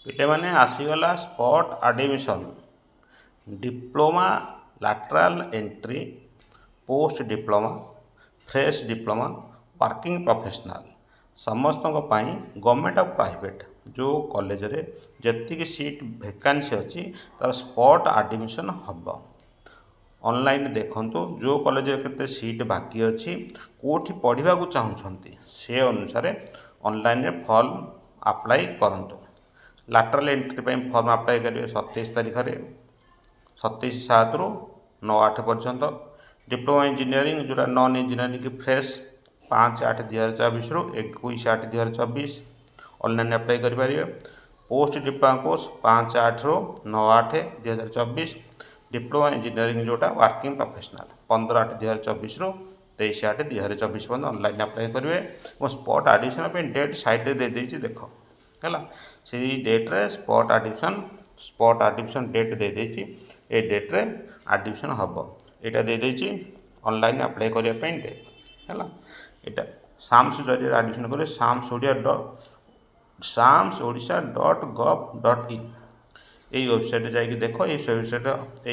ପିଲାମାନେ ଆସିଗଲା spot admission diploma lateral entry post diploma fresh diploma working professional ସମସ୍ତଙ୍କ ପାଇଁ ଗଭର୍ଣ୍ଣମେଣ୍ଟ ଆଉ ପ୍ରାଇଭେଟ୍ ଯେଉଁ କଲେଜରେ ଯେତିକି ସିଟ୍ ଭେକାନ୍ସି ଅଛି ତା'ର ସ୍ପଟ୍ ଆଡ଼ମିସନ୍ ହେବ। ଅନଲାଇନ୍ ଦେଖନ୍ତୁ ଯେଉଁ କଲେଜରେ କେତେ ସିଟ୍ ବାକି ଅଛି, କେଉଁଠି ପଢ଼ିବାକୁ ଚାହୁଁଛନ୍ତି ସେ ଅନୁସାରେ ଅନଲାଇନ୍ରେ ଫର୍ମ ଆପ୍ଲାଏ କରନ୍ତୁ। ଲାଟରାଲ୍ ଏଣ୍ଟ୍ରି ପାଇଁ ଫର୍ମ ଆପ୍ଲାଏ କରିବେ 27 ତାରିଖରେ 27/7 9/8 ପର୍ଯ୍ୟନ୍ତ। ଡିପ୍ଲୋମା ଇଞ୍ଜିନିୟରିଂ ଯେଉଁଟା ନନ୍ ଇଞ୍ଜିନିୟରିଂ କି ଫ୍ରେଶ୍ 5/8/2024 21/8/2024 ଅନଲାଇନ୍ ଆପ୍ଲାଏ କରିପାରିବେ। Post diploma course 5/8 9/8/2024। Diploma engineering ଯେଉଁଟା ୱାର୍କିଂ ପ୍ରଫେସନାଲ୍ 15/8/2024 23/8/2024 ପର୍ଯ୍ୟନ୍ତ ଅନଲାଇନ୍ ଆପ୍ଲାଏ କରିବେ। ଏବଂ ସ୍ପଟ୍ ଆଡ଼ମିସନ୍ ପାଇଁ ଡେଟ୍ ସାଇଡ଼୍ରେ ଦେଇଦେଇଛି ଦେଖ ହେଲା, ସେଇ ଡେଟ୍ରେ ସ୍ପଟ୍ ଆଡ଼ମିସନ୍ ଡେଟ୍ ଦେଇଦେଇଛି। ଏ ଡେଟ୍ରେ ଆଡ଼ମିସନ୍ ହେବ, ଏଇଟା ଦେଇଦେଇଛି ଅନଲାଇନ୍ ଆପ୍ଲାଏ କରିବା ପାଇଁ ଡେଟ୍ ହେଲା। ଏଇଟା ସାମ୍ସ ଜରିଆରେ ଆଡ଼ମିସନ୍ କରିବେ। samsodisha.gov.in এই ওয়েবসাইটে ଯାଇକି ଦେଖ, এই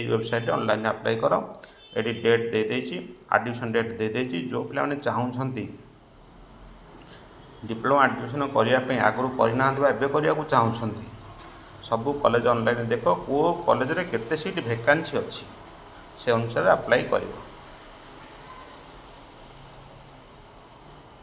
ওয়েবসাইটে ଅନଲାଇନ୍ ଆପ୍ଲାଏ କର। ଏଠି ଡେଟ୍ ଦେଇଦେଇଛି, ଆଡ଼ମିସନ୍ ଡେଟ୍ ଦେଇଦେଇଛି। ଯେଉଁ ପିଲାମାନେ ଚାହୁଁଛନ୍ତି ଡିପ୍ଲୋମା ଆଡ଼ମିସନ୍ କରିବା ପାଇଁ, ଆଗରୁ କରିନାହାନ୍ତି ବା ଏବେ କରିବାକୁ ଚାହୁଁଛନ୍ତି, ସବୁ କଲେଜ ଅନଲାଇନ୍ ଦେଖ, କେଉଁ କଲେଜରେ କେତେ ସିଟ୍ ଭେକାନ୍ସି ଅଛି ସେ ଅନୁସାରେ ଆପ୍ଲାଏ କରିବ।